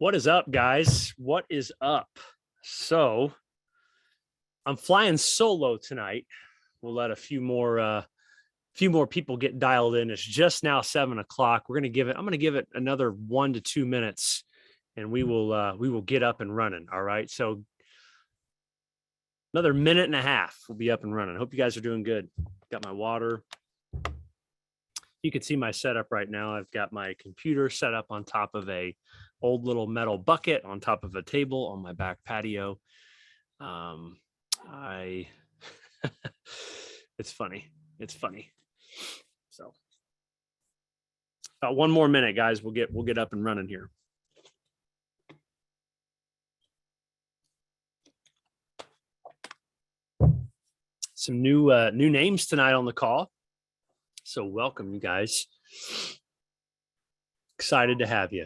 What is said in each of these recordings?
What is up, guys? What is up? So I'm flying solo tonight. We'll let a few more people get dialed in. It's just now 7 o'clock. I'm going to give it another 1 to 2 minutes, and we will get up and running. All right. So another minute and a half, we'll be up and running. I hope you guys are doing good. Got my water. You can see my setup right now. I've got my computer set up on top of a old little metal bucket on top of a table on my back patio. It's funny. So about one more minute, guys. We'll get up and running here. Some new names tonight on the call. So welcome, you guys. Excited to have you.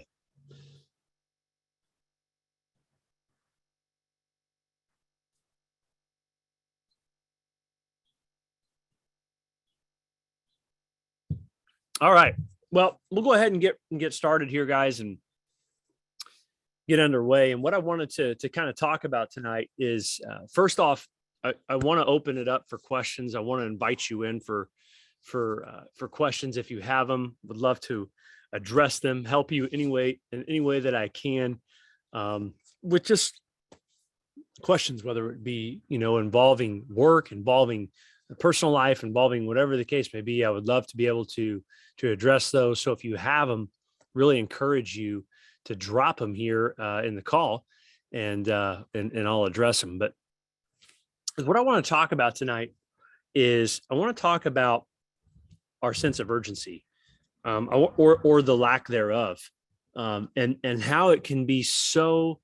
All right. Well, we'll go ahead and get started here, guys, and get underway. And what I wanted to kind of talk about tonight is, first off, I want to open it up for questions. I want to invite you in for questions if you have them. Would love to address them, help you in any way that I can, with just questions, whether it be involving work, involving personal life, involving whatever the case may be. I would love to be able to address those. So if you have them, really encourage you to drop them here in the call, and I'll address them. But what I want to talk about tonight is I want to talk about our sense of urgency, or the lack thereof, and how it can be so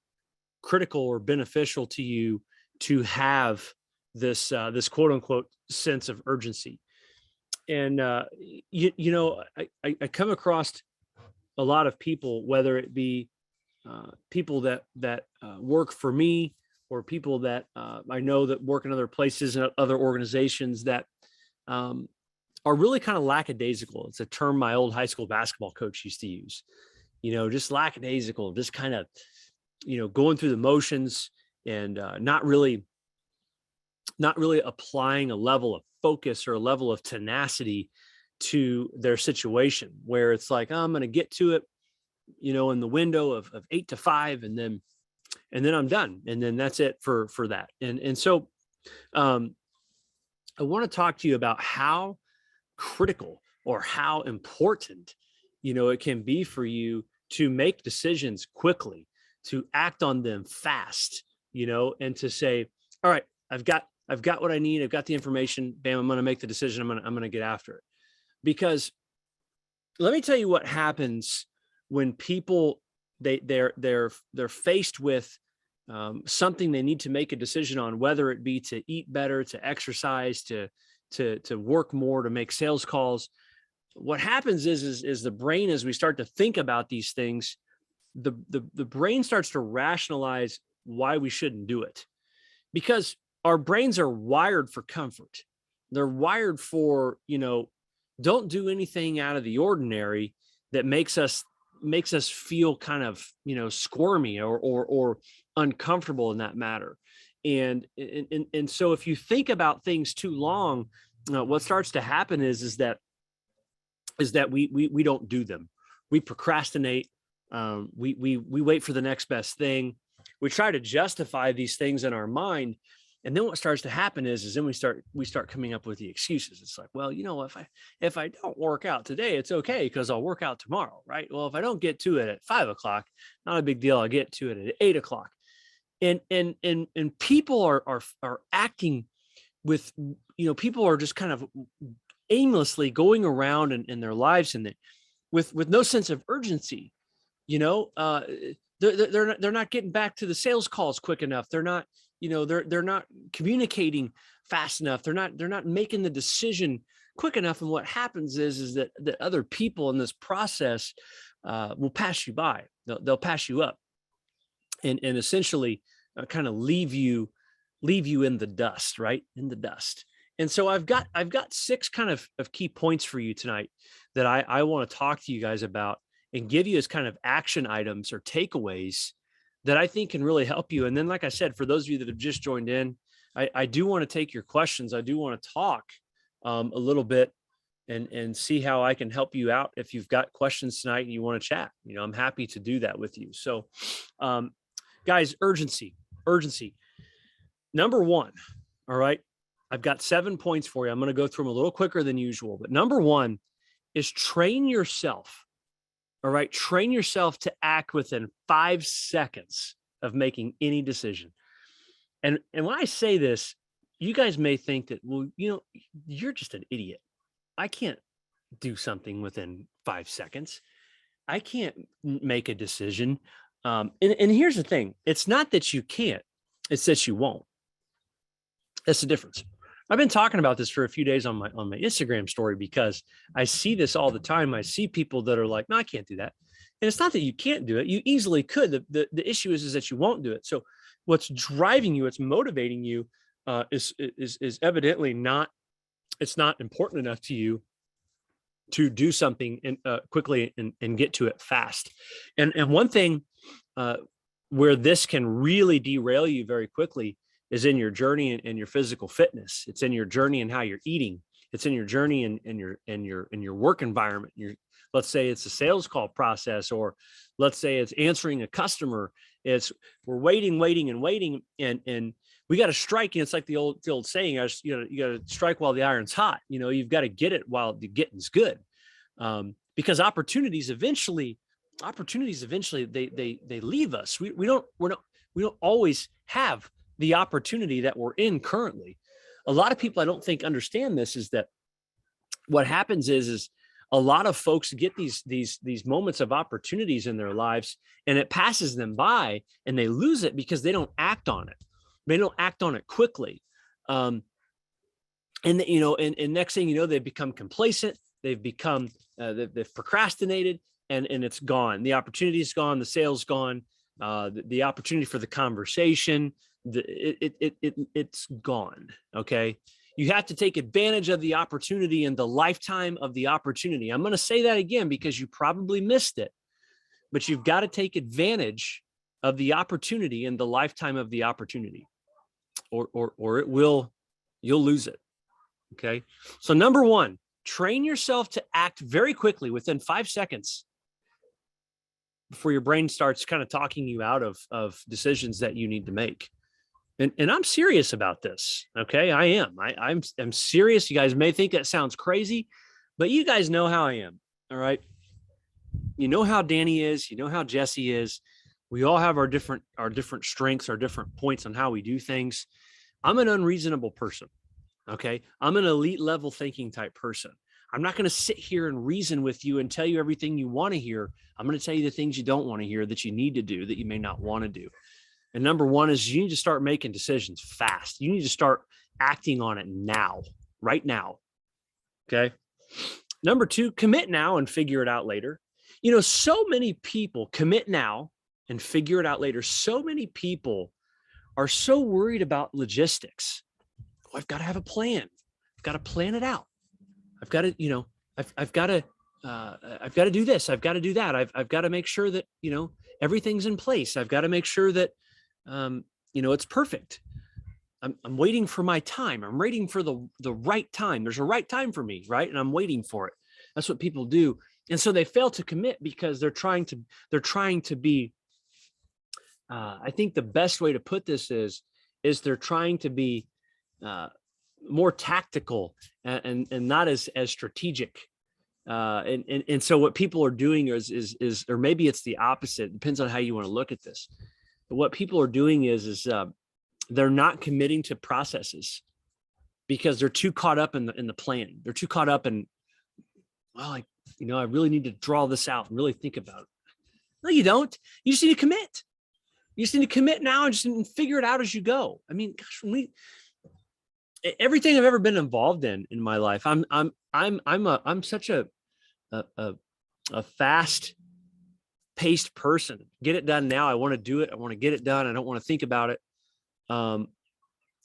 critical or beneficial to you to have this quote unquote sense of urgency. And I come across a lot of people, whether it be people that work for me, or people that I know that work in other places and other organizations that are really kind of lackadaisical. It's a term my old high school basketball coach used to use. Just lackadaisical, just kind of going through the motions, and not really applying a level of focus or a level of tenacity to their situation, where it's like, oh, I'm going to get to it, in the window of 8 to 5, and then I'm done. And then that's it for that. And so I want to talk to you about how critical or how important, it can be for you to make decisions quickly, to act on them fast, and to say, all right, I've got what I need. I've got the information. Bam, I'm going to make the decision. I'm going to get after it. Because let me tell you what happens when people they're faced with something they need to make a decision on, whether it be to eat better, to exercise, to work more, to make sales calls. What happens is the brain, as we start to think about these things, the brain starts to rationalize why we shouldn't do it, because our brains are wired for comfort. They're wired for, don't do anything out of the ordinary that makes us feel kind of, squirmy or uncomfortable in that matter. And so if you think about things too long, what starts to happen is that we don't do them. We procrastinate. We wait for the next best thing. We try to justify these things in our mind. And then what starts to happen is then we start coming up with the excuses. It's like, well, if I don't work out today, it's okay, because I'll work out tomorrow, right? Well, if I don't get to it at 5 o'clock, not a big deal. I'll get to it at 8 o'clock. And people are acting with, people are just kind of aimlessly going around in their lives, and with no sense of urgency. They're not getting back to the sales calls quick enough. They're not, they're not communicating fast enough. They're not making the decision quick enough. And what happens is that other people in this process will pass you by. They'll pass you up, and essentially kind of leave you in the dust, right? In the dust. And so I've got 6 kind of key points for you tonight that I want to talk to you guys about, and give you as kind of action items or takeaways that I think can really help you. And then, like I said, for those of you that have just joined in, I do want to take your questions. I do want to talk a little bit and see how I can help you out. If you've got questions tonight and you want to chat, I'm happy to do that with you. So, guys, urgency. Number one, all right, I've got 7 points for you. I'm going to go through them a little quicker than usual, but number one is train yourself. All right, train yourself to act within 5 seconds of making any decision. And when I say this, you guys may think that, well, you're just an idiot. I can't do something within 5 seconds. I can't make a decision. And here's the thing. It's not that you can't, it's that you won't. That's the difference. I've been talking about this for a few days on my Instagram story because I see this all the time. I see people that are like, no, I can't do that. And it's not that you can't do it. You easily could. The issue is that you won't do it. So what's driving you, what's motivating you is evidently not, it's not important enough to you to do something quickly and get to it fast. And one thing where this can really derail you very quickly is in your journey and your physical fitness. It's in your journey and how you're eating. It's in your journey and your work environment. Let's say it's a sales call process, or let's say it's answering a customer. We're waiting, and we got to strike. And it's like the old saying, you got to strike while the iron's hot. You've got to get it while the getting's good, because opportunities eventually they leave us. We don't always have the opportunity that we're in currently. A lot of people, I don't think, understand this, is that what happens is a lot of folks get these moments of opportunities in their lives, and it passes them by and they lose it because they don't act on it. They don't act on it quickly. And next thing you know, they become complacent. They've become, they've procrastinated, and it's gone. The opportunity's gone. The sale's gone. The opportunity for the conversation, it's gone. Okay. You have to take advantage of the opportunity and the lifetime of the opportunity. I'm going to say that again because you probably missed it, but you've got to take advantage of the opportunity and the lifetime of the opportunity, or you'll lose it. Okay. So number one, train yourself to act very quickly within 5 seconds before your brain starts kind of talking you out of decisions that you need to make. And I'm serious about this. Okay. I am. I'm serious. You guys may think that sounds crazy, but you guys know how I am. All right. You know how Danny is, you know how Jesse is. We all have our different strengths, our different points on how we do things. I'm an unreasonable person. Okay. I'm an elite level thinking type person. I'm not going to sit here and reason with you and tell you everything you want to hear. I'm going to tell you the things you don't want to hear, that you need to do, that you may not want to do. And number one is you need to start making decisions fast. You need to start acting on it now, right now. Okay. Number two, commit now and figure it out later. So many people commit now and figure it out later. So many people are so worried about logistics. Oh, I've got to have a plan. I've got to plan it out. I've got to, I've got to do this. I've got to do that. I've got to make sure that, everything's in place. I've got to make sure that, it's perfect. I'm waiting for my time. I'm waiting for the right time. There's a right time for me, right? And I'm waiting for it. That's what people do. And so they fail to commit because they're trying to be, I think the best way to put this is they're trying to be, more tactical and not as strategic. And so what people are doing is, or maybe it's the opposite. It depends on how you want to look at this. But what people are doing is they're not committing to processes because they're too caught up in the plan. They're too caught up in, I really need to draw this out and really think about it. No, you don't. You just need to commit. You just need to commit now and just figure it out as you go. I mean, gosh, everything I've ever been involved in my life, I'm such a fast paced person. Get it done now. I want to do it. I want to get it done. I don't want to think about it. And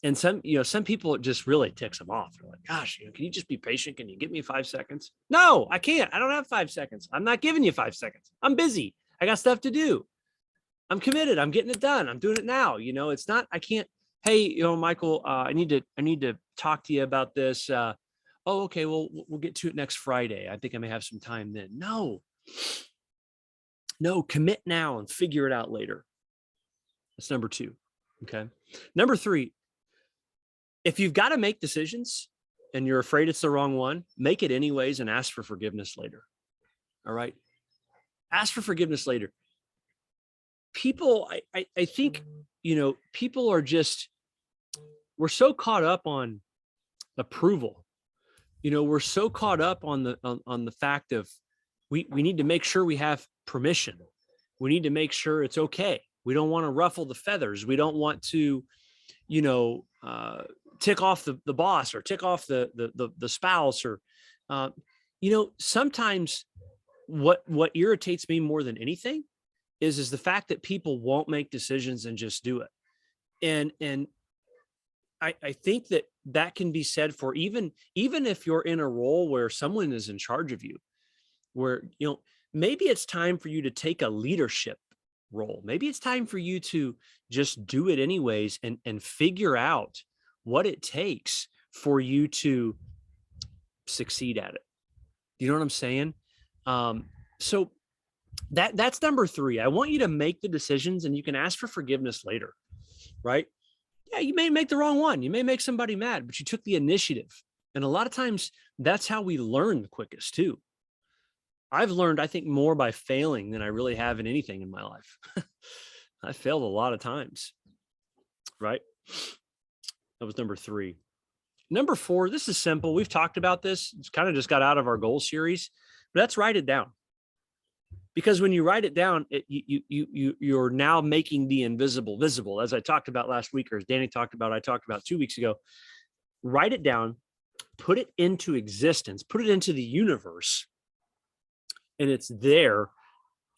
And some people, it just really ticks them off. They're like, gosh, can you just be patient? Can you give me 5 seconds? No, I can't. I don't have 5 seconds. I'm not giving you 5 seconds. I'm busy. I got stuff to do. I'm committed. I'm getting it done. I'm doing it now. It's not, I can't, hey, Michael, I need to talk to you about this. Oh, okay. Well, we'll get to it next Friday. I think I may have some time then. No, commit now and figure it out later. That's number 2. Okay. Number 3, if you've got to make decisions and you're afraid it's the wrong one, make it anyways and ask for forgiveness later. All right. Ask for forgiveness later. People, I think, people are just, we're so caught up on approval. We're so caught up on the fact of we need to make sure we have permission. We need to make sure it's okay. We don't want to ruffle the feathers. We don't want to, tick off the boss or tick off the spouse or, sometimes what irritates me more than anything is the fact that people won't make decisions and just do it. And I think that can be said for even if you're in a role where someone is in charge of you, where, maybe it's time for you to take a leadership role. Maybe it's time for you to just do it anyways and figure out what it takes for you to succeed at it. You know what I'm saying? So that's number 3. I want you to make the decisions and you can ask for forgiveness later, right? Yeah, you may make the wrong one. You may make somebody mad, but you took the initiative. And a lot of times that's how we learn the quickest too. I've learned, I think, more by failing than I really have in anything in my life. I failed a lot of times, right? That was number 3. Number 4, this is simple. We've talked about this. It's kind of just got out of our goal series, but let's write it down. Because when you write it down, you're now making the invisible visible. As I talked about last week, or as Danny talked about, I talked about 2 weeks ago. Write it down, put it into existence, put it into the universe, and it's there.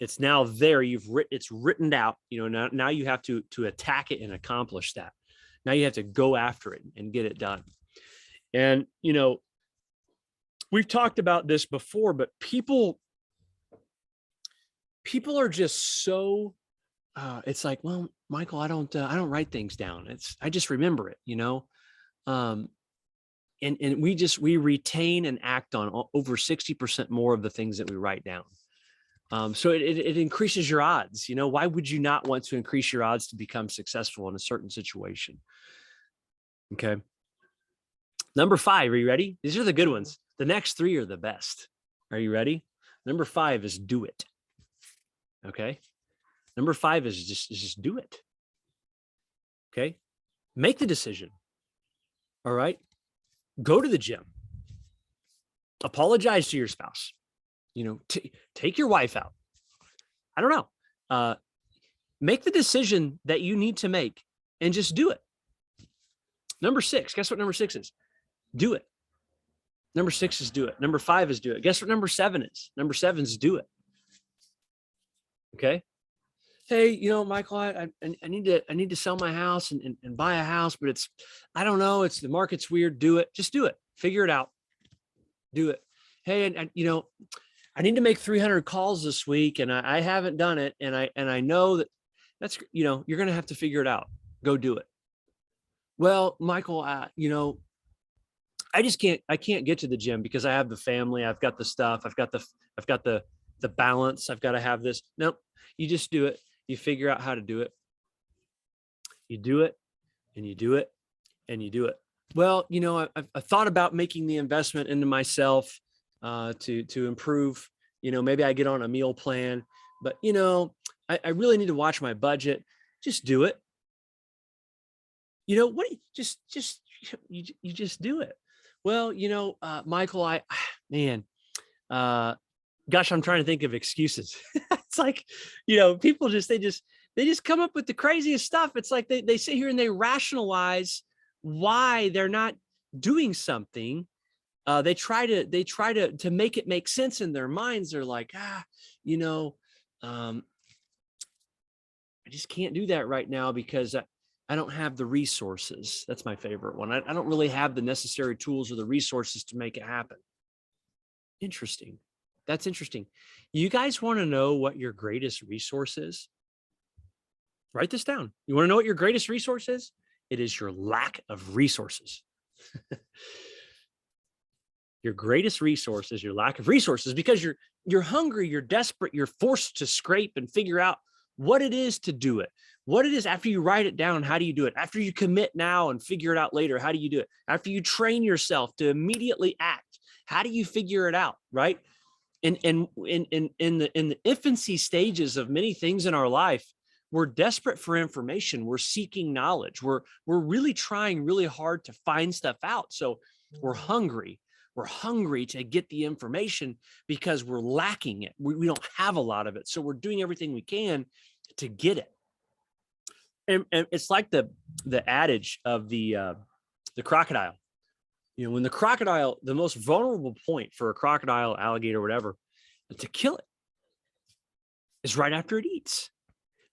It's now there. It's written out. Now you have to attack it and accomplish that. Now you have to go after it and get it done. And we've talked about this before, but people are just so it's like, well, Michael, I don't write things down. I just remember it, and we retain and act on over 60% more of the things that we write down. So it increases your odds. Why would you not want to increase your odds to become successful in a certain situation? Okay. Number 5, are you ready? These are the good ones. The next 3 are the best. Are you ready? Number 5 is do it. Okay. Number 5 is just do it. Okay. Make the decision. All right. Go to the gym. Apologize to your spouse. Take your wife out. I don't know. Make the decision that you need to make and just do it. Number 6, guess what number 6 is? Do it. Number 6 is do it. Number 5 is do it. Guess what number 7 is? Number 7 is do it. Okay. Hey, Michael, I need to sell my house and buy a house, but I don't know. The market's weird. Do it. Just do it. Figure it out. Do it. Hey, and I need to make 300 calls this week and I haven't done it. And I know that's, you're going to have to figure it out. Go do it. Well, Michael, I can't get to the gym because I have the family. I've got the stuff. I've got the balance. I've got to have this. Nope. You just do it. You figure out how to do it. You do it and you do it and you do it. Well, I thought about making the investment into myself to improve, maybe I get on a meal plan, but I really need to watch my budget. Just do it. What you just do it. Well, Michael, gosh, I'm trying to think of excuses. It's like, people they just come up with the craziest stuff. It's like they sit here and they rationalize why they're not doing something. They try to make it make sense in their minds. They're like, I just can't do that right now because I don't have the resources. That's my favorite one. I don't really have the necessary tools or the resources to make it happen. Interesting. That's interesting. You guys want to know what your greatest resource is? Write this down. You want to know what your greatest resource is? It is your lack of resources. Your greatest resource is your lack of resources, because you're hungry, you're desperate, you're forced to scrape and figure out what it is to do it. What it is after you write it down, how do you do it? After you commit now and figure it out later, how do you do it? After you train yourself to immediately act, how do you figure it out, right? And in the infancy stages of many things in our life, we're desperate for information. We're seeking knowledge. We're really trying really hard to find stuff out. So we're hungry. We're hungry to get the information because we're lacking it. We don't have a lot of it. So we're doing everything we can to get it. And it's like the adage of the crocodile. You know, when the crocodile, the most vulnerable point for a crocodile, alligator, whatever, to kill it is right after it eats.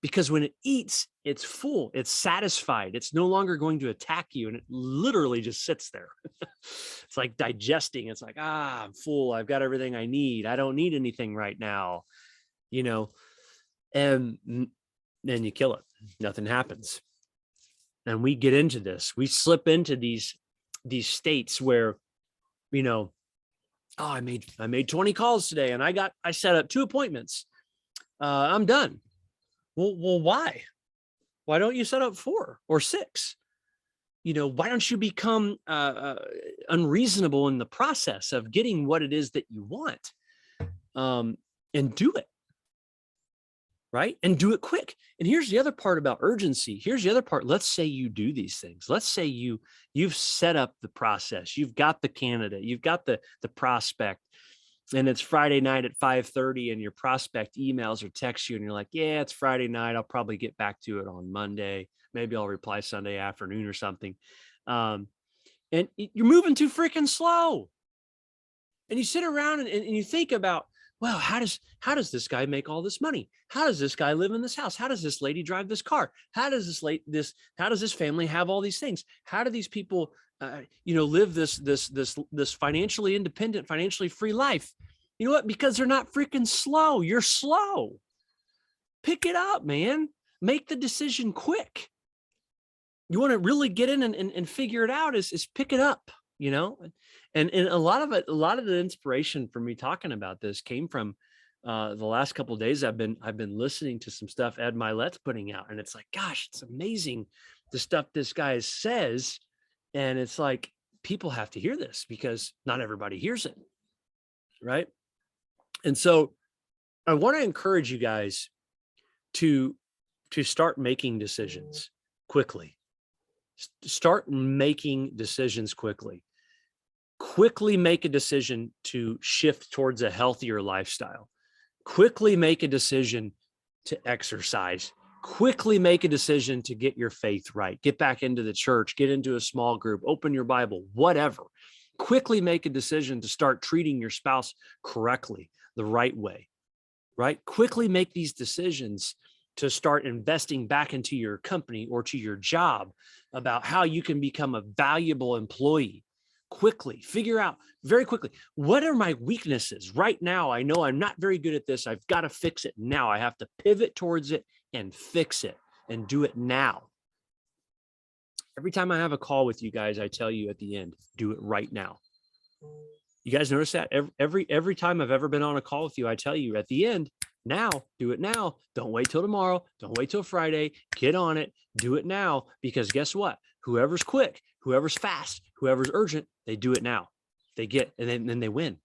Because when it eats, it's full, it's satisfied, it's no longer going to attack you, and it literally just sits there. It's like digesting. It's like, I'm full, I've got everything I need, I don't need anything right now, you know, and then you kill it, nothing happens. And we get into this, we slip into these states where, you know, oh, I made 20 calls today, and I set up 2 appointments, I'm done. Well, why? Why don't you set up 4 or 6? You know, why don't you become unreasonable in the process of getting what it is that you want, and do it, right? And do it quick. And here's the other part about urgency. Here's the other part. Let's say you do these things. Let's say you've set up the process. You've got the candidate. You've got the prospect. And it's Friday night at 5:30, and your prospect emails or texts you, and you're like, yeah, it's Friday night, I'll probably get back to it on Monday. Maybe I'll reply Sunday afternoon or something. And you're moving too freaking slow. And you sit around and you think about, well, how does this guy make all this money? How does this guy live in this house? How does this lady drive this car? How does this family have all these things? How do these people live this financially independent, financially free life? You know what? Because they're not freaking slow. You're slow. Pick it up, man. Make the decision quick. You want to really get in and figure it out is pick it up, you know? And a lot of the inspiration for me talking about this came from the last couple of days. I've been listening to some stuff Ed Milet's putting out, and it's like, gosh, it's amazing the stuff this guy says. And it's like, people have to hear this because not everybody hears it, right? And so I want to encourage you guys to start making decisions quickly. Start making decisions quickly. Quickly make a decision to shift towards a healthier lifestyle. Quickly make a decision to exercise. Quickly make a decision to get your faith right. Get back into the church, get into a small group, open your Bible, whatever. Quickly make a decision to start treating your spouse correctly, the right way, right? Quickly make these decisions to start investing back into your company or to your job about how you can become a valuable employee. Quickly figure out very quickly, what are my weaknesses right now? I know I'm not very good at this. I've got to fix it now. I have to pivot towards it and fix it and do it now. Every time I have a call with you guys, I tell you at the end, do it right now. You guys notice that every time I've ever been on a call with you, I tell you at the end, now, do it now. Don't wait till tomorrow. Don't wait till Friday. Get on it. Do it now, because guess what? Whoever's quick, whoever's fast, whoever's urgent, they do it now. They get, and then they win.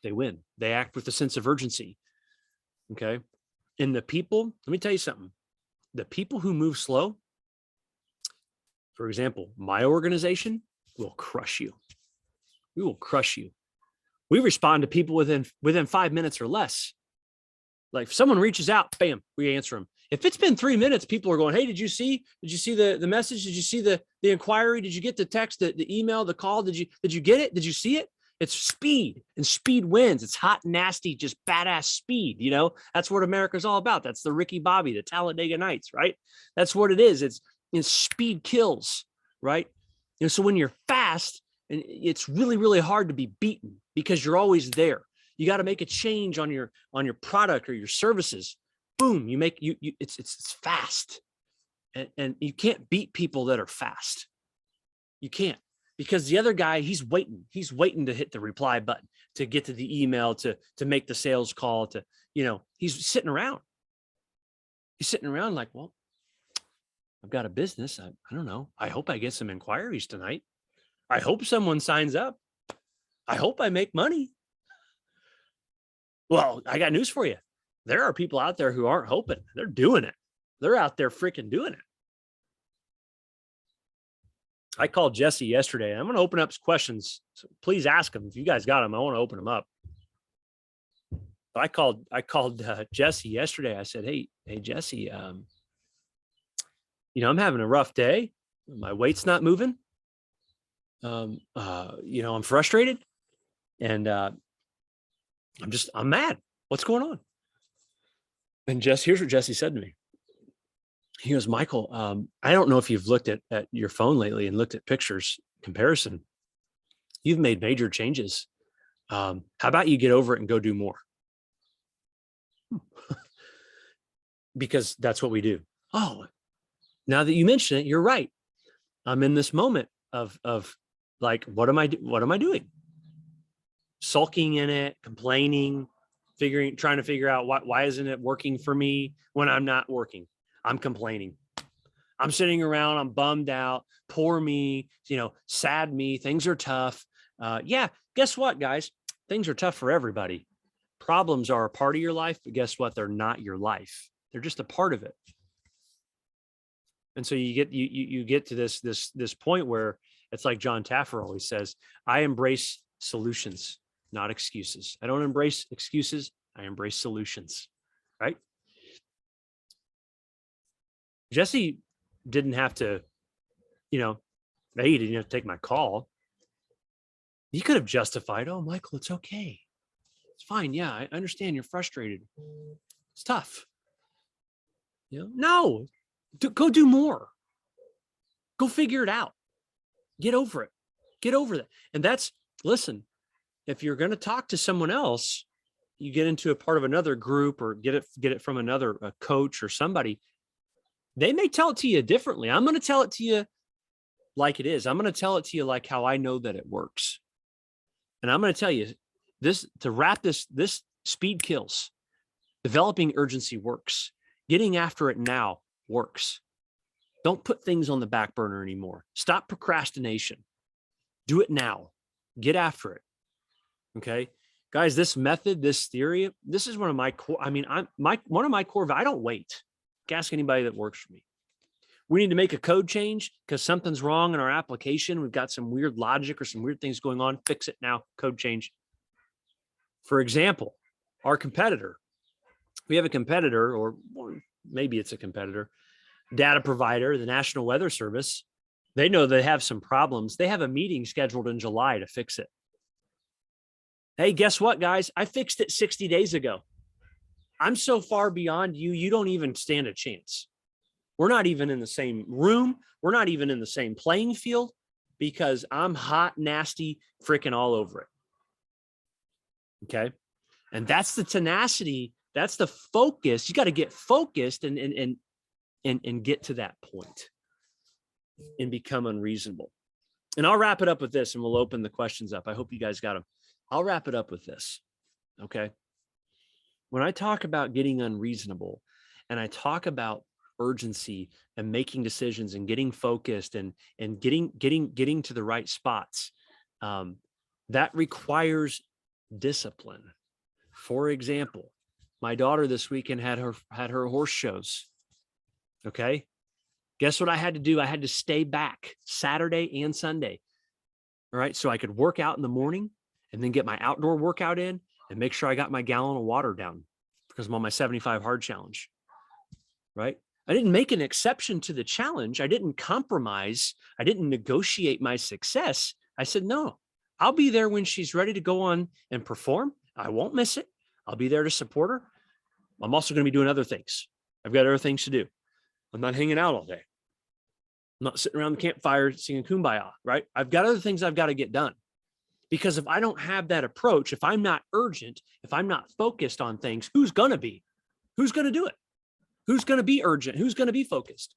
They win. They act with a sense of urgency. Okay. And the people, let me tell you something. The people who move slow, for example, my organization will crush you. We will crush you. We respond to people within 5 minutes or less. Like if someone reaches out, bam, we answer them. If it's been 3 minutes, people are going, hey, did you see the message? Did you see the inquiry? Did you get the text, the email, the call? Did you get it? Did you see it? It's speed, and speed wins. It's hot, nasty, just badass speed. You know, that's what America's all about. That's the Ricky Bobby, the Talladega Nights, right? That's what it is. And speed kills, right? And so when you're fast, and it's really, really hard to be beaten because you're always there. You got to make a change on your product or your services. Boom, you make it's fast. And you can't beat people that are fast. You can't, because the other guy, he's waiting to hit the reply button, to get to the email, to make the sales call, to, he's sitting around. He's sitting around like, well, I've got a business. I don't know. I hope I get some inquiries tonight. I hope someone signs up. I hope I make money. Well, I got news for you. There are people out there who aren't hoping. They're doing it. They're out there freaking doing it. I called Jesse yesterday. I'm going to open up some questions. So please ask them. If you guys got them, I want to open them up. I called Jesse yesterday. I said, Hey, Jesse, I'm having a rough day. My weight's not moving. I'm frustrated, and I'm mad. What's going on? And here's what Jesse said to me. He goes, Michael, I don't know if you've looked at your phone lately and looked at pictures comparison. You've made major changes. How about you get over it and go do more? Because that's what we do. Oh, now that you mention it, you're right. I'm in this moment of like, what am I doing? Sulking in it, complaining, trying to figure out why isn't it working for me when I'm not working? I'm complaining. I'm sitting around, I'm bummed out, poor me, sad me, things are tough. Yeah, guess what, guys? Things are tough for everybody. Problems are a part of your life, but guess what? They're not your life. They're just a part of it. And so you get to this point where it's like John Taffer always says, I embrace solutions, not excuses. I don't embrace excuses. I embrace solutions, right? Jesse didn't have to, he didn't have to take my call. He could have justified, oh, Michael, it's okay. It's fine. Yeah, I understand you're frustrated. It's tough. No, go do more. Go figure it out. Get over it. Get over that. And listen, if you're going to talk to someone else, you get into a part of another group or get it from another coach or somebody, they may tell it to you differently. I'm going to tell it to you like it is. I'm going to tell it to you like how I know that it works. And I'm going to tell you this, to wrap this speed kills. Developing urgency works. Getting after it now works. Don't put things on the back burner anymore. Stop procrastination. Do it now. Get after it. Okay, guys, this method, this theory, this is one of my core. One of my core. I don't wait. Ask anybody that works for me. We need to make a code change because something's wrong in our application. We've got some weird logic or some weird things going on. Fix it now. Code change. For example, our competitor. We have a competitor, or maybe it's a competitor, data provider, the National Weather Service. They know they have some problems. They have a meeting scheduled in July to fix it. Hey, guess what, guys? I fixed it 60 days ago. I'm so far beyond you, you don't even stand a chance. We're not even in the same room. We're not even in the same playing field because I'm hot, nasty, freaking all over it. Okay. And that's the tenacity. That's the focus. You got to get focused and get to that point and become unreasonable. And I'll wrap it up with this and we'll open the questions up. I hope you guys got them. I'll wrap it up with this. Okay. When I talk about getting unreasonable and I talk about urgency and making decisions and getting focused and getting to the right spots, that requires discipline. For example, my daughter this weekend had her horse shows. Okay. Guess what I had to do? I had to stay back Saturday and Sunday. All right. So I could work out in the morning and then get my outdoor workout in and make sure I got my gallon of water down because I'm on my 75 hard challenge. Right. I didn't make an exception to the challenge. I didn't compromise. I didn't negotiate my success. I said, no, I'll be there when she's ready to go on and perform. I won't miss it. I'll be there to support her. I'm also going to be doing other things. I've got other things to do. I'm not hanging out all day. I'm not sitting around the campfire singing Kumbaya, right? I've got other things I've got to get done. Because if I don't have that approach, if I'm not urgent, if I'm not focused on things, who's going to be? Who's going to do it? Who's going to be urgent? Who's going to be focused?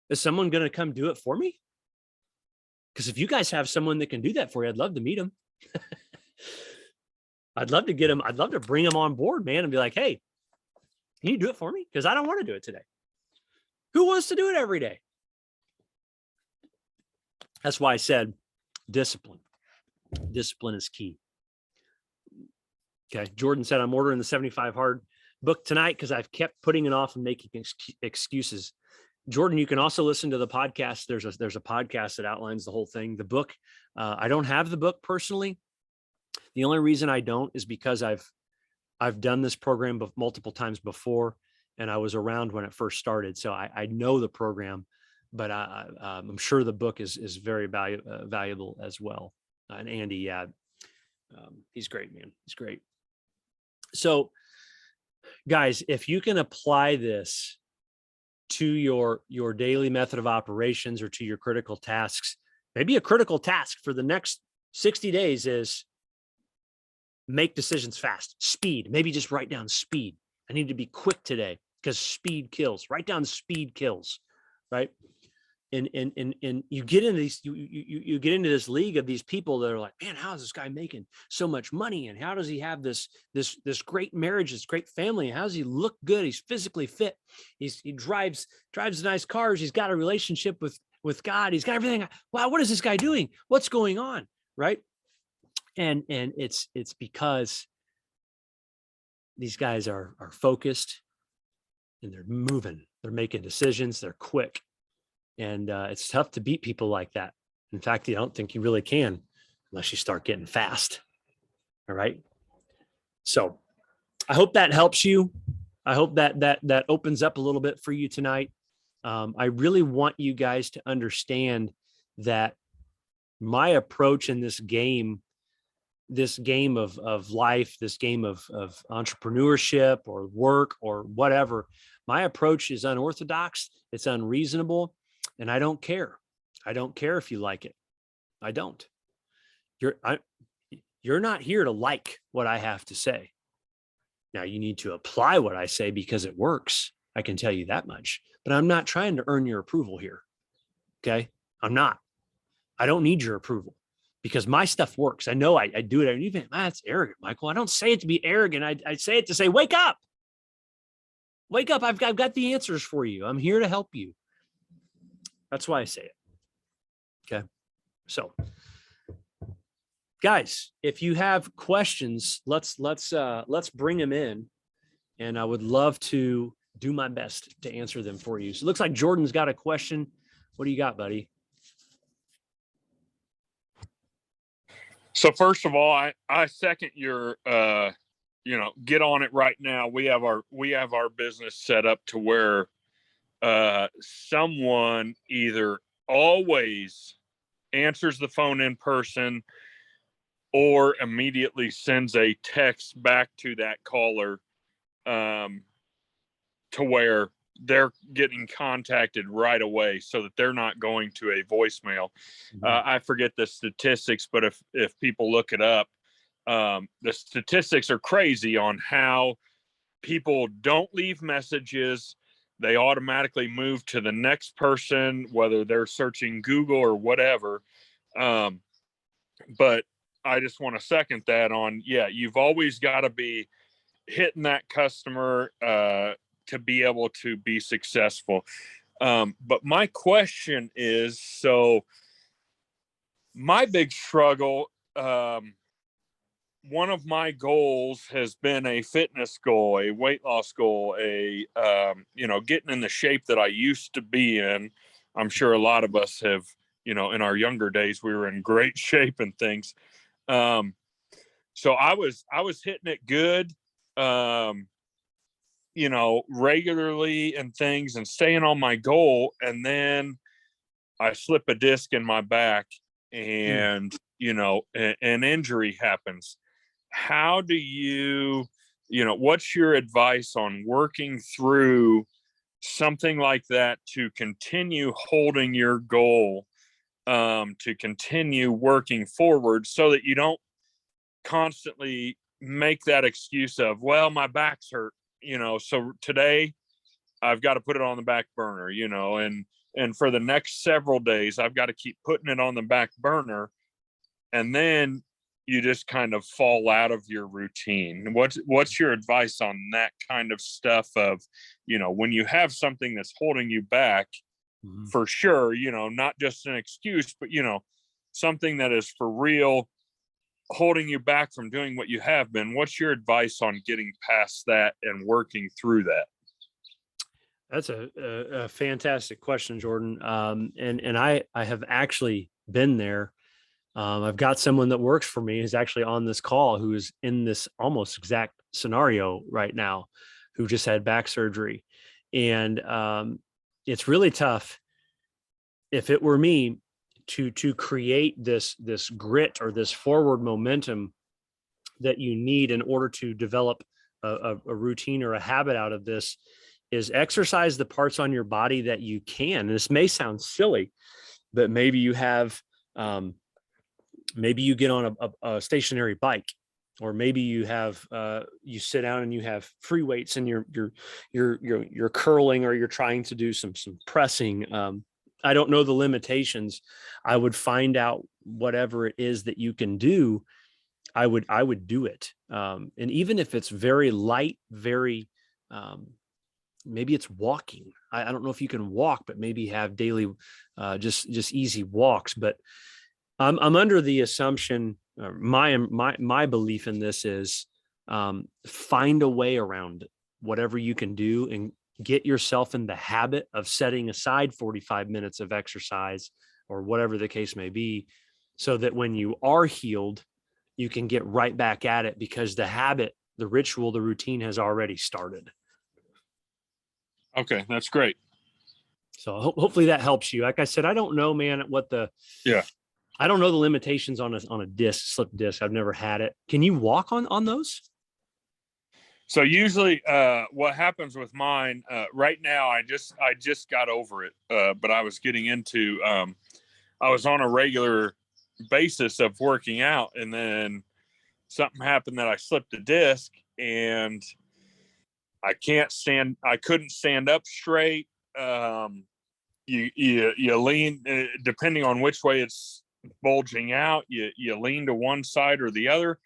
Is someone going to come do it for me? Because if you guys have someone that can do that for you, I'd love to meet them. I'd love to get them. I'd love to bring them on board, man, and be like, hey, can you do it for me? Because I don't want to do it today. Who wants to do it every day? That's why I said discipline. Discipline is key. Okay. Jordan said, I'm ordering the 75 hard book tonight because I've kept putting it off and making excuses. Jordan, you can also listen to the podcast. There's a podcast that outlines the whole thing. The book, I don't have the book personally. The only reason I don't is because I've done this program multiple times before, and I was around when it first started. So I know the program, but I'm sure the book is very valuable as well. And Andy, yeah, he's great, man. He's great. So guys, if you can apply this to your daily method of operations or to your critical tasks, maybe a critical task for the next 60 days is make decisions fast. Speed, maybe just write down speed. I need to be quick today because speed kills. Write down speed kills, right? And you get into these, you get into this league of these people that are like, man, how is this guy making so much money? And how does he have this great marriage, this great family? And how does he look good? He's physically fit. He drives nice cars. He's got a relationship with God. He's got everything. Wow, what is this guy doing? What's going on? Right. And it's because these guys are focused and they're moving, they're making decisions, they're quick. And it's tough to beat people like that. In fact, I don't think you really can unless you start getting fast. All right. So I hope that helps you. I hope that opens up a little bit for you tonight. I really want you guys to understand that my approach in this game of life, this game of entrepreneurship or work or whatever, my approach is unorthodox. It's unreasonable. And I don't care. I don't care if you like it. I don't. You're not here to like what I have to say. Now you need to apply what I say because it works. I can tell you that much, but I'm not trying to earn your approval here. Okay. I'm not. I don't need your approval because my stuff works. I know I do it. And even that's arrogant, Michael. I don't say it to be arrogant. I say it to say, wake up. Wake up. I've got the answers for you. I'm here to help you. That's why I say it. Okay. So guys, if you have questions, let's bring them in, and I would love to do my best to answer them for you. So it looks like Jordan's got a question. What do you got, buddy? So first of all, I second your get on it right now. We have our business set up to where someone either always answers the phone in person or immediately sends a text back to that caller to where they're getting contacted right away so that they're not going to a voicemail. I forget the statistics, but if people look it up, the statistics are crazy on how people don't leave messages. They automatically move to the next person, whether they're searching Google or whatever. But I just want to second that on, you've always got to be hitting that customer to be able to be successful. But my question is, so my big struggle, one of my goals has been a fitness goal, a weight loss goal, getting in the shape that I used to be in. I'm sure a lot of us have, in our younger days, we were in great shape and things. So I was hitting it good, regularly and things and staying on my goal. And then I slip a disc in my back and, an injury happens. How do you, what's your advice on working through something like that to continue holding your goal, to continue working forward, so that you don't constantly make that excuse of, well, my back's hurt, so today I've got to put it on the back burner, and for the next several days I've got to keep putting it on the back burner, and then you just kind of fall out of your routine. What's your advice on that kind of stuff of, when you have something that's holding you back, for sure, not just an excuse, but, something that is for real holding you back from doing what you have been? What's your advice on getting past that and working through that? That's a fantastic question, Jordan. And I have actually been there. I've got someone that works for me who's actually on this call, who is in this almost exact scenario right now, who just had back surgery. And it's really tough, if it were me, to create this grit or this forward momentum that you need in order to develop a routine or a habit out of this, is exercise the parts on your body that you can. And this may sound silly, but maybe you have, maybe you get on a stationary bike, or maybe you have, you sit down and you have free weights and you're curling, or you're trying to do some pressing. I don't know the limitations. I would find out whatever it is that you can do. I would do it. And even if it's very light, very, maybe it's walking. I don't know if you can walk, but maybe have daily, just easy walks. But I'm under the assumption, my belief in this is, find a way around whatever you can do, and get yourself in the habit of setting aside 45 minutes of exercise, or whatever the case may be, so that when you are healed, you can get right back at it, because the habit, the ritual, the routine has already started. Okay, that's great. So hopefully that helps you. Like I said, I don't know, man, I don't know the limitations on a disc, slip disc. I've never had it. Can you walk on those? So usually, what happens with mine, right now, I just got over it, but I was getting into, I was on a regular basis of working out, and then something happened that I slipped a disc, and I couldn't stand up straight. You lean, depending on which way it's bulging out, you lean to one side or the other.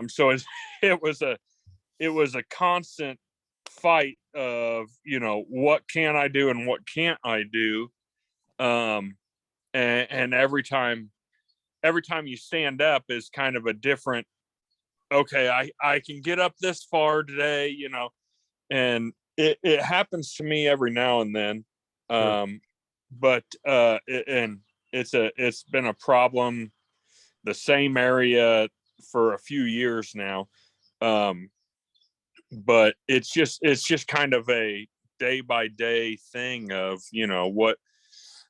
So it was a constant fight of, what can I do and what can't I do? And every time you stand up is kind of a different, okay, I can get up this far today, and it happens to me every now and then. But it's been a problem, the same area for a few years now. But it's just kind of a day by day thing of,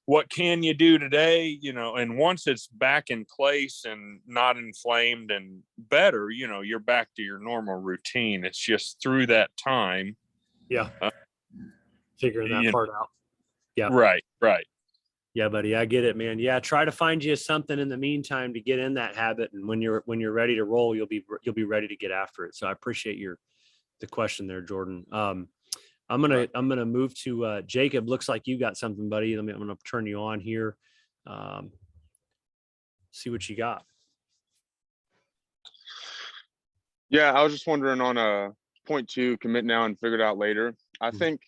what can you do today, and once it's back in place and not inflamed and better, you're back to your normal routine. It's just through that time. Yeah. Figuring that part out. Yeah. Right. Yeah, buddy. I get it, man. Yeah. Try to find you something in the meantime to get in that habit. And when you're ready to roll, you'll be ready to get after it. So I appreciate the question there, Jordan. I'm gonna move to Jacob. Looks like you got something, buddy. I'm gonna turn you on here. See what you got. Yeah, I was just wondering on point 2, commit now and figure it out later. I think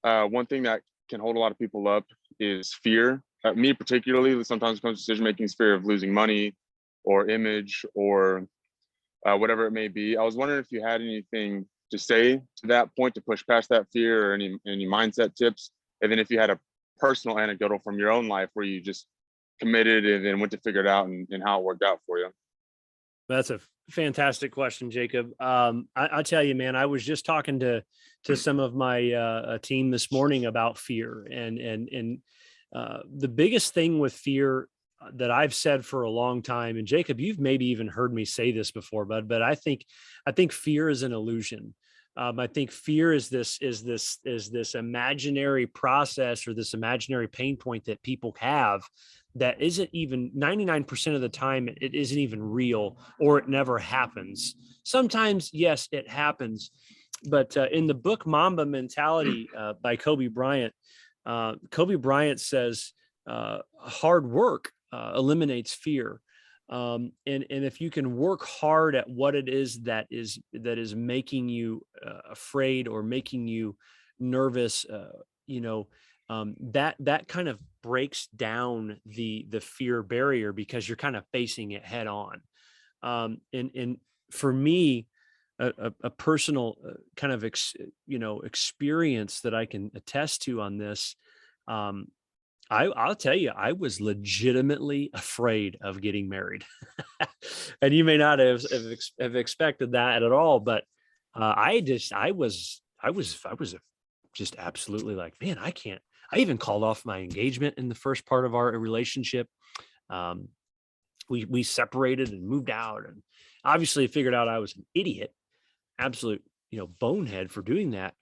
one thing that can hold a lot of people up is fear. Me particularly, sometimes it comes to decision making, is fear of losing money or image or whatever it may be. I was wondering if you had anything to say to that point to push past that fear, or any mindset tips, and then if you had a personal anecdotal from your own life where you just committed and then went to figure it out, and how it worked out for you. That's a fantastic question, Jacob. I tell you, man, I was just talking to some of my team this morning about fear, and the biggest thing with fear that I've said for a long time, and Jacob, you've maybe even heard me say this before, but I think fear is an illusion. I think fear is this imaginary process or this imaginary pain point that people have that isn't even 99% of the time, it isn't even real, or it never happens. Sometimes, yes, it happens. But in the book Mamba Mentality by Kobe Bryant says hard work eliminates fear. And if you can work hard at what it is that is making you afraid or making you nervous, that kind of breaks down the fear barrier, because you're kind of facing it head on. And for me, a personal kind of experience that I can attest to on this. I'll tell you, I was legitimately afraid of getting married, and you may not have expected that at all. But I was just absolutely like, man, I can't. I even called off my engagement in the first part of our relationship. We separated and moved out, and obviously figured out I was an idiot, absolute bonehead for doing that.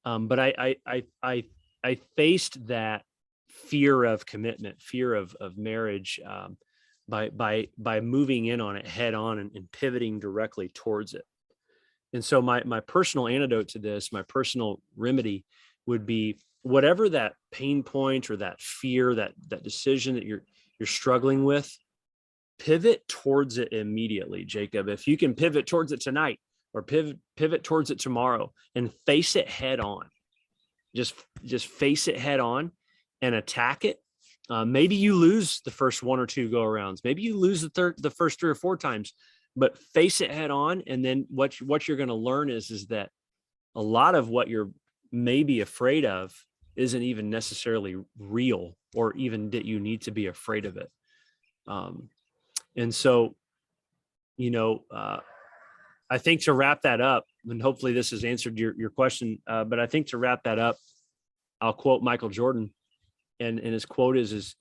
But I faced that fear of commitment, fear of marriage, by moving in on it head on and pivoting directly towards it. And so my personal antidote to this, my personal remedy would be whatever that pain point or that fear, that decision that you're struggling with, pivot towards it immediately, Jacob. If you can pivot towards it tonight or pivot towards it tomorrow and face it head on, just face it head on and attack it. Maybe you lose the first one or two go arounds. Maybe you lose the first 3 or 4 times, but face it head on. And then what you're going to learn is that a lot of what you're maybe afraid of isn't even necessarily real, or even that you need to be afraid of it. And so, I think to wrap that up, and hopefully this has answered your question, but I think to wrap that up, I'll quote Michael Jordan, and his quote is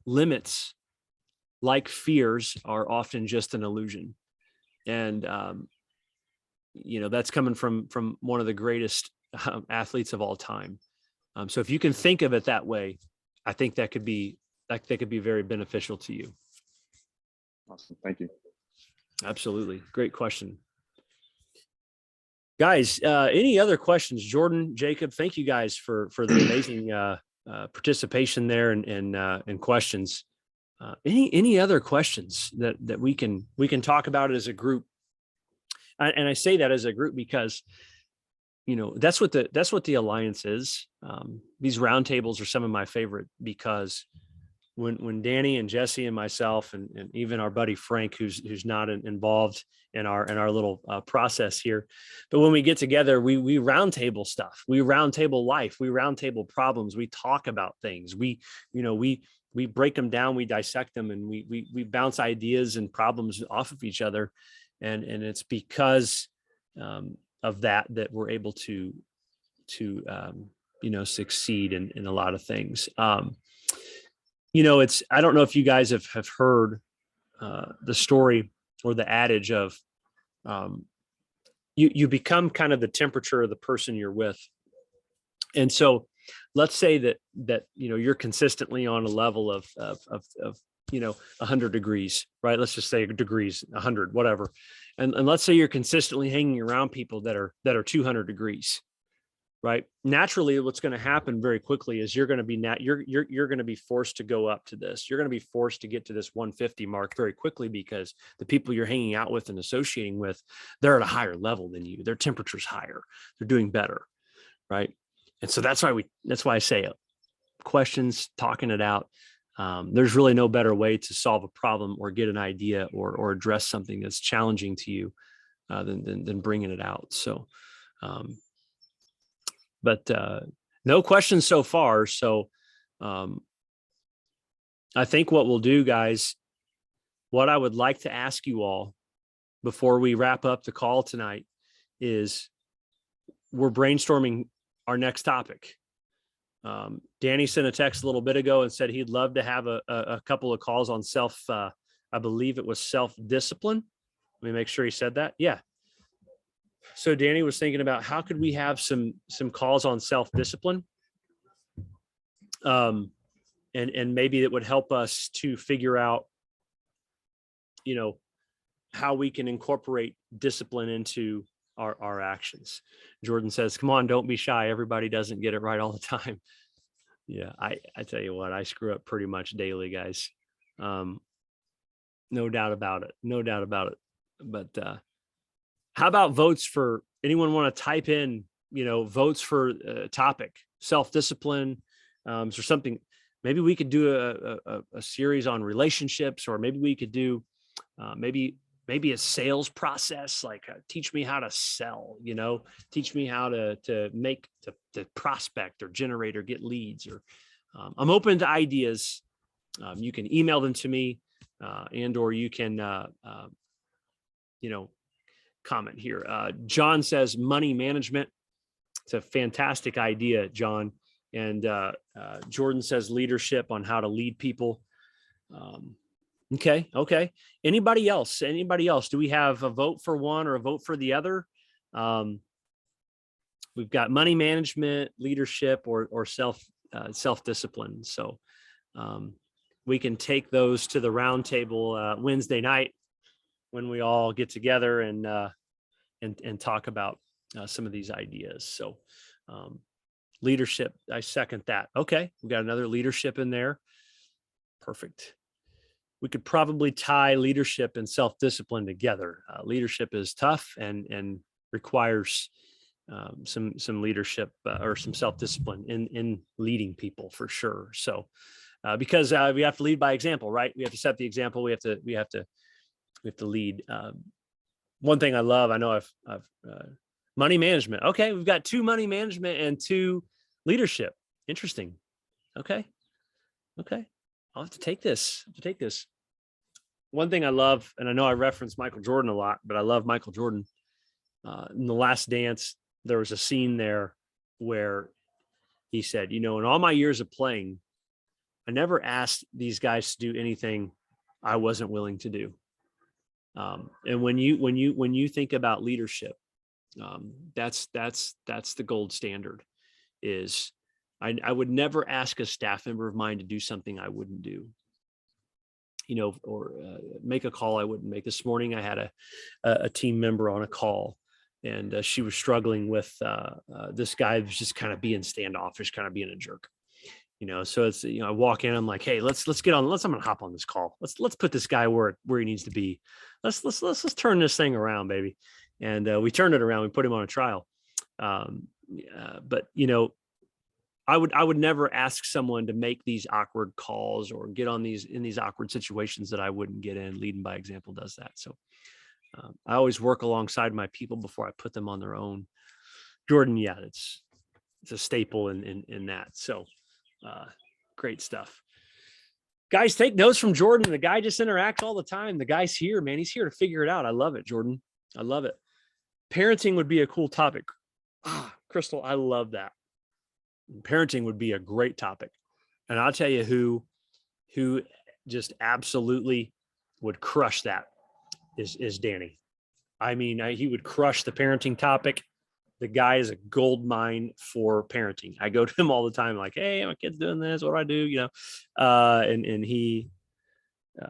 limits, like fears, are often just an illusion. And that's coming from one of the greatest athletes of all time. So if you can think of it that way, I think that could be very beneficial to you. Awesome. Thank you. Absolutely. Great question. Guys, any other questions? Jordan, Jacob, thank you guys for the amazing participation there and questions. Any other questions that we can talk about as a group? And I say that as a group because that's what the Alliance is. These roundtables are some of my favorite, because when Danny and Jesse and myself and even our buddy Frank, who's not involved in our little process here, but when we get together, we roundtable stuff, we roundtable life, we roundtable problems, we talk about things, we break them down, we dissect them, and we bounce ideas and problems off of each other, and it's because of that we're able to succeed in a lot of things. I don't know if you guys have heard the story or the adage of you become kind of the temperature of the person you're with. And so let's say that you're consistently on a level of 100 degrees, right? Let's just say degrees, 100, whatever. And let's say you're consistently hanging around people that are 200 degrees. Right. Naturally, what's going to happen very quickly is you're going to be forced to go up to this. You're going to be forced to get to this 150 mark very quickly, because the people you're hanging out with and associating with, they're at a higher level than you. Their temperature's higher. They're doing better. Right. And so that's why I say it. Questions, talking it out. There's really no better way to solve a problem or get an idea or address something that's challenging to you than bringing it out. So, but no questions so far. So I think what we'll do, guys, what I would like to ask you all before we wrap up the call tonight is we're brainstorming our next topic. Danny sent a text a little bit ago and said he'd love to have a couple of calls on I believe it was self-discipline. Let me make sure he said that. Yeah. So Danny was thinking about how could we have some calls on self-discipline, and maybe it would help us to figure out, how we can incorporate discipline into our actions. Jordan says, come on, don't be shy. Everybody doesn't get it right all the time. Yeah, I tell you what, I screw up pretty much daily, guys. No doubt about it. No doubt about it. But how about votes for anyone want to type in, votes for topic, self-discipline, or something. Maybe we could do a series on relationships, or maybe we could do maybe a sales process, like teach me how to sell, teach me how to make to prospect or generate or get leads, or I'm open to ideas. You can email them to me, and or you can comment here. John says money management. It's a fantastic idea, John. And Jordan says leadership, on how to lead people. Okay. Anybody else? Do we have a vote for one or a vote for the other? We've got money management, leadership, or self-discipline. So we can take those to the round table Wednesday night when we all get together and talk about some of these ideas. So leadership, I second that. Okay, we got another leadership in there. Perfect. We could probably tie leadership and self-discipline together. Leadership is tough and requires some leadership or some self-discipline in leading people, for sure. So because we have to lead by example, right? We have to set the example. We have to lead. One thing I love, I know I've money management. Okay, we've got 2 money management and 2 leadership. Interesting. Okay. I'll have to take this. One thing I love, and I know I reference Michael Jordan a lot, but I love Michael Jordan. In The Last Dance, there was a scene there where he said, in all my years of playing, I never asked these guys to do anything I wasn't willing to do. And when you think about leadership, that's the gold standard. Is I would never ask a staff member of mine to do something I wouldn't do, or make a call I wouldn't make. This morning, I had a team member on a call, and she was struggling with this guy who's just kind of being standoffish, kind of being a jerk. So it's, I walk in, I'm like, hey, let's get on. I'm going to hop on this call. Let's put this guy where he needs to be. Let's turn this thing around, baby. And we turned it around. We put him on a trial. But I would never ask someone to make these awkward calls or get on in these awkward situations that I wouldn't get in. Leading by example does that. So I always work alongside my people before I put them on their own. Jordan, yeah, it's a staple in that. So great stuff. Guys, take notes from Jordan. The guy just interacts all the time. The guy's here, man. He's here to figure it out. I love it, Jordan. I love it. Parenting would be a cool topic. Crystal, I love that. Parenting would be a great topic. And I'll tell you who just absolutely would crush that is Danny. I mean, he would crush the parenting topic. The guy is a gold mine for parenting. I go to him all the time, like, hey, my kid's doing this. What do I do? And he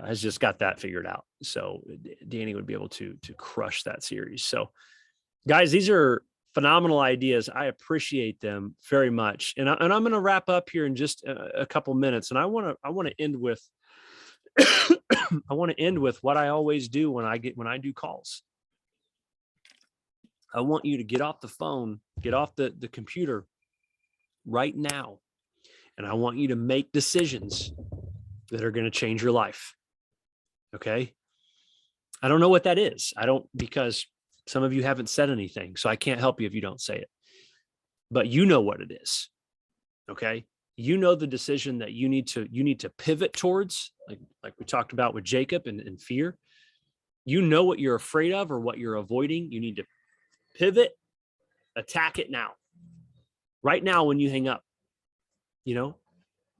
has just got that figured out. So Danny would be able to crush that series. So guys, these are phenomenal ideas. I appreciate them very much. And I'm going to wrap up here in just a couple minutes. And I want to end with, what I always do when I do calls. I want you to get off the phone, get off the computer right now. And I want you to make decisions that are going to change your life. Okay. I don't know what that is. Because some of you haven't said anything, so I can't help you if you don't say it, but you know what it is. Okay. You know the decision that you need to pivot towards, like we talked about with Jacob and fear. You know what you're afraid of or what you're avoiding. You need to pivot, attack it now, right now when you hang up.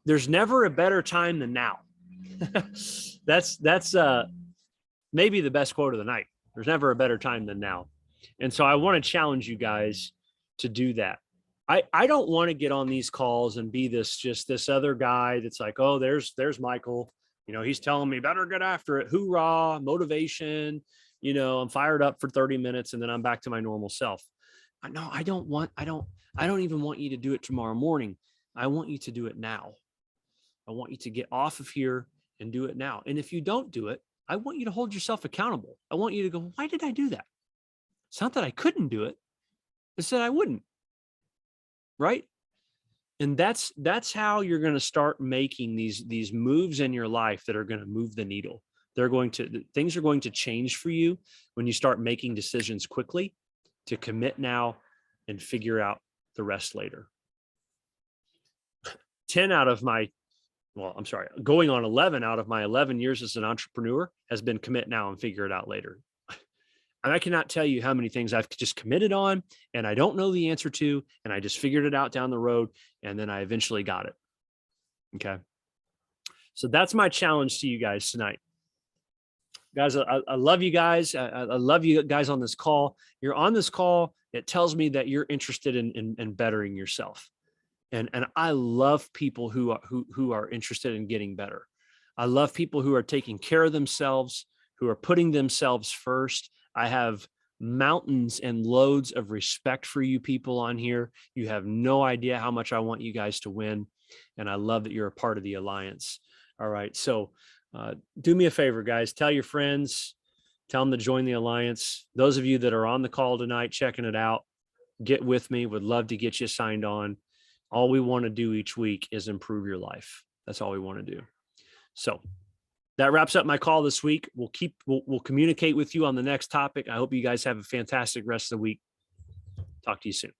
There's never a better time than now. That's maybe the best quote of the night. There's never a better time than now. And so I want to challenge you guys to do that. I don't want to get on these calls and be this other guy that's like, oh, there's Michael, he's telling me better get after it. Hoorah, motivation. I'm fired up for 30 minutes and then I'm back to my normal self. No, I don't even want you to do it tomorrow morning. I want you to do it now. I want you to get off of here and do it now. And if you don't do it, I want you to hold yourself accountable. I want you to go, why did I do that? It's not that I couldn't do it. It's that I wouldn't. Right. And that's how you're going to start making these moves in your life that are going to move the needle. Things are going to change for you when you start making decisions quickly to commit now and figure out the rest later. 10 out of my, going on 11 out of my 11 years as an entrepreneur has been commit now and figure it out later. And I cannot tell you how many things I've just committed on and I don't know the answer to, and I just figured it out down the road and then I eventually got it. Okay. So that's my challenge to you guys tonight. Guys, I love you guys. I love you guys on this call. You're on this call. It tells me that you're interested in bettering yourself. And I love people who are interested in getting better. I love people who are taking care of themselves, who are putting themselves first. I have mountains and loads of respect for you people on here. You have no idea how much I want you guys to win. And I love that you're a part of the Alliance. All right. So do me a favor, guys. Tell your friends, tell them to join the Alliance. Those of you that are on the call tonight, checking it out, get with me. Would love to get you signed on. All we want to do each week is improve your life. That's all we want to do. So that wraps up my call this week. We'll communicate with you on the next topic. I hope you guys have a fantastic rest of the week. Talk to you soon.